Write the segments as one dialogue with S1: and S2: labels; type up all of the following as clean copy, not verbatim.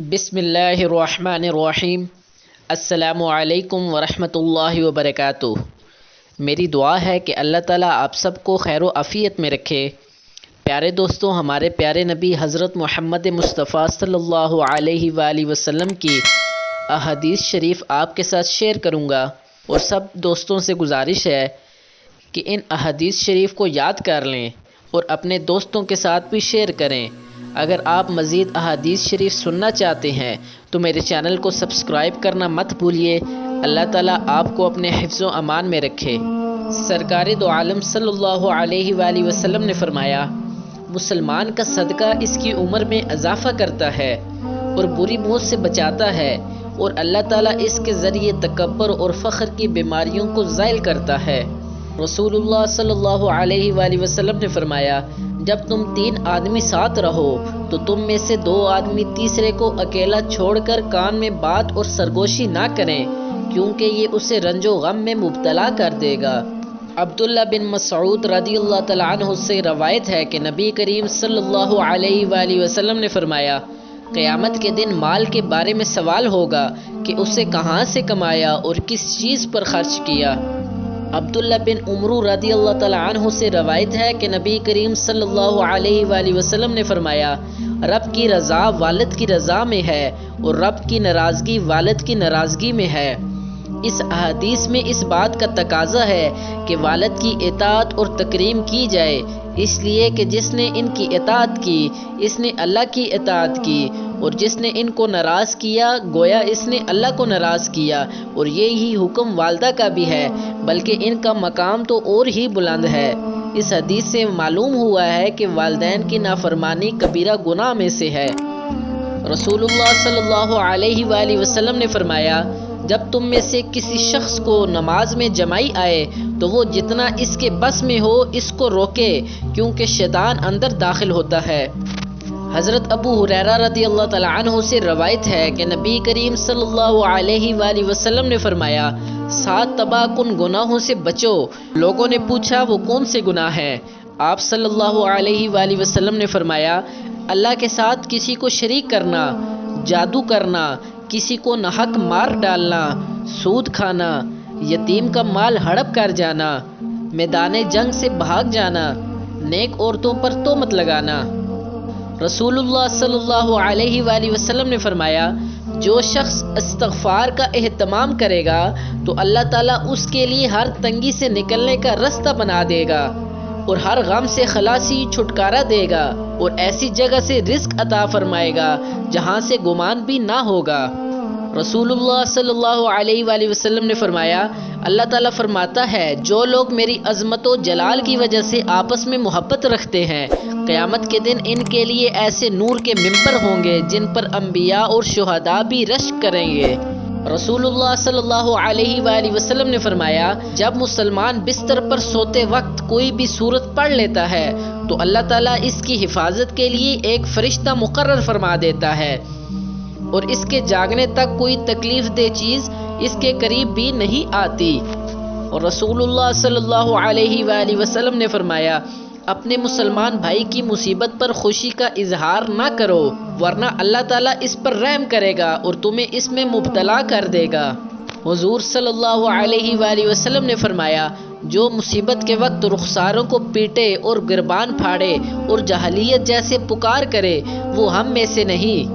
S1: بسم اللہ الرحمن الرحیم۔ السلام علیکم ورحمۃ اللہ وبرکاتہ۔ میری دعا ہے کہ اللہ تعالیٰ آپ سب کو خیر و عافیت میں رکھے۔ پیارے دوستوں، ہمارے پیارے نبی حضرت محمد مصطفیٰ صلی اللہ علیہ وآلہ وسلم کی احادیث شریف آپ کے ساتھ شیئر کروں گا، اور سب دوستوں سے گزارش ہے کہ ان احادیث شریف کو یاد کر لیں اور اپنے دوستوں کے ساتھ بھی شیئر کریں۔ اگر آپ مزید احادیث شریف سننا چاہتے ہیں تو میرے چینل کو سبسکرائب کرنا مت بھولیے۔ اللہ تعالیٰ آپ کو اپنے حفظ و امان میں رکھے۔ سرکار دو عالم صلی اللہ علیہ وآلہ وسلم نے فرمایا، مسلمان کا صدقہ اس کی عمر میں اضافہ کرتا ہے اور بری موت سے بچاتا ہے، اور اللہ تعالیٰ اس کے ذریعے تکبر اور فخر کی بیماریوں کو زائل کرتا ہے۔ رسول اللہ صلی اللہ علیہ وآلہ وسلم نے فرمایا، جب تم 3 آدمی ساتھ رہو تو تم میں سے 2 آدمی تیسرے کو اکیلا چھوڑ کر کان میں بات اور سرگوشی نہ کریں، کیونکہ یہ اسے رنج و غم میں مبتلا کر دے گا۔ عبداللہ بن مسعود رضی اللہ تعالیٰ عنہ سے روایت ہے کہ نبی کریم صلی اللہ علیہ وآلہ وسلم نے فرمایا، قیامت کے دن مال کے بارے میں سوال ہوگا کہ اسے کہاں سے کمایا اور کس چیز پر خرچ کیا۔ عبداللہ بن عمرو رضی اللہ تعالیٰ عنہ سے روایت ہے کہ نبی کریم صلی اللہ علیہ وآلہ وسلم نے فرمایا، رب کی رضا والد کی رضا میں ہے اور رب کی ناراضگی والد کی ناراضگی میں ہے۔ اس احادیث میں اس بات کا تقاضا ہے کہ والد کی اطاعت اور تکریم کی جائے، اس لیے کہ جس نے ان کی اطاعت کی اس نے اللہ کی اطاعت کی، اور جس نے ان کو ناراض کیا گویا اس نے اللہ کو ناراض کیا، اور یہی حکم والدہ کا بھی ہے، بلکہ ان کا مقام تو اور ہی بلند ہے۔ اس حدیث سے معلوم ہوا ہے کہ والدین کی نافرمانی کبیرہ گناہ میں سے ہے۔ رسول اللہ صلی اللہ علیہ وآلہ وسلم نے فرمایا، جب تم میں سے کسی شخص کو نماز میں جمائی آئے تو وہ جتنا اس کے بس میں ہو اس کو روکے، کیونکہ شیطان اندر داخل ہوتا ہے۔ حضرت ابو ہریرہ رضی اللہ تعالیٰ عنہ سے روایت ہے کہ نبی کریم صلی اللہ علیہ وآلہ وسلم نے فرمایا، 7 تباہ کن گناہوں سے بچو۔ لوگوں نے پوچھا وہ کون سے گناہ ہیں؟ آپ صلی اللہ علیہ وآلہ وسلم نے فرمایا، اللہ کے ساتھ کسی کو شریک کرنا، جادو کرنا، کسی کو ناحق مار ڈالنا، سود کھانا، یتیم کا مال ہڑپ کر جانا، میدان جنگ سے بھاگ جانا، نیک عورتوں پر تہمت لگانا۔ رسول اللہ صلی اللہ علیہ وآلہ وسلم نے فرمایا، جو شخص استغفار کا اہتمام کرے گا تو اللہ تعالیٰ اس کے لیے ہر تنگی سے نکلنے کا رستہ بنا دے گا، اور ہر غم سے خلاصی چھٹکارا دے گا، اور ایسی جگہ سے رزق عطا فرمائے گا جہاں سے گمان بھی نہ ہوگا۔ رسول اللہ صلی اللہ علیہ وآلہ وسلم نے فرمایا، اللہ تعالیٰ فرماتا ہے، جو لوگ میری عظمت و جلال کی وجہ سے آپس میں محبت رکھتے ہیں، قیامت کے دن ان کے لیے ایسے نور کے ممبر ہوں گے جن پر انبیاء اور شہداء بھی رشک کریں گے۔ رسول اللہ صلی اللہ علیہ وآلہ وسلم نے فرمایا، جب مسلمان بستر پر سوتے وقت کوئی بھی سورت پڑھ لیتا ہے تو اللہ تعالیٰ اس کی حفاظت کے لیے ایک فرشتہ مقرر فرما دیتا ہے، اور اس کے جاگنے تک کوئی تکلیف دہ چیز اس کے قریب بھی نہیں آتی۔ اور رسول اللہ صلی اللہ علیہ وآلہ وسلم نے فرمایا، اپنے مسلمان بھائی کی مصیبت پر خوشی کا اظہار نہ کرو، ورنہ اللہ تعالیٰ اس پر رحم کرے گا اور تمہیں اس میں مبتلا کر دے گا۔ حضور صلی اللہ علیہ وآلہ وسلم نے فرمایا، جو مصیبت کے وقت رخساروں کو پیٹے اور گربان پھاڑے اور جاہلیت جیسے پکار کرے وہ ہم میں سے نہیں۔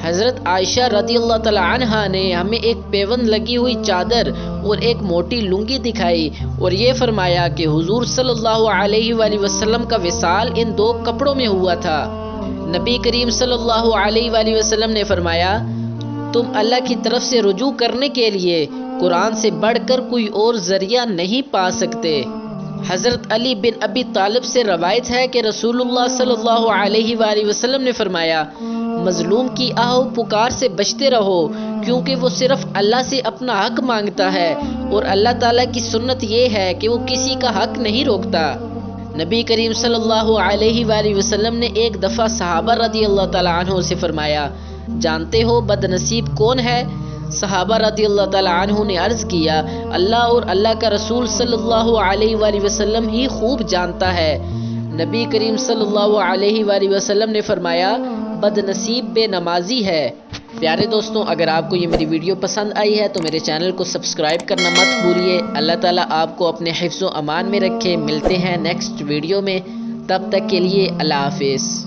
S1: حضرت عائشہ رضی اللہ تعالیٰ عنہا نے ہمیں ایک پیوند لگی ہوئی چادر اور ایک موٹی لنگی دکھائی، اور یہ فرمایا کہ حضور صلی اللہ علیہ وآلہ وسلم کا وصال ان 2 کپڑوں میں ہوا تھا۔ نبی کریم صلی اللہ علیہ وآلہ وسلم نے فرمایا، تم اللہ کی طرف سے رجوع کرنے کے لیے قرآن سے بڑھ کر کوئی اور ذریعہ نہیں پا سکتے۔ حضرت علی بن ابی طالب سے روایت ہے کہ رسول اللہ صلی اللہ علیہ وآلہ وسلم نے فرمایا، مظلوم کی آہ پکار سے بچتے رہو، کیونکہ وہ صرف اللہ سے اپنا حق مانگتا ہے، اور اللہ تعالیٰ کی سنت یہ ہے کہ وہ کسی کا حق نہیں روکتا۔ نبی کریم صلی اللہ علیہ وآلہ وسلم نے ایک دفعہ صحابہ رضی اللہ تعالیٰ عنہ سے فرمایا، جانتے ہو بد نصیب کون ہے؟ صحابہ رضی اللہ تعالیٰ عنہ نے عرض کیا، اللہ اور اللہ کا رسول صلی اللہ علیہ وآلہ وسلم ہی خوب جانتا ہے۔ نبی کریم صلی اللہ علیہ وآلہ وسلم نے فرمایا، بد نصیب بے نمازی ہے۔ پیارے دوستوں، اگر آپ کو یہ میری ویڈیو پسند آئی ہے تو میرے چینل کو سبسکرائب کرنا مت بھولیے۔ اللہ تعالیٰ آپ کو اپنے حفظ و امان میں رکھے۔ ملتے ہیں نیکسٹ ویڈیو میں، تب تک کے لیے اللہ حافظ۔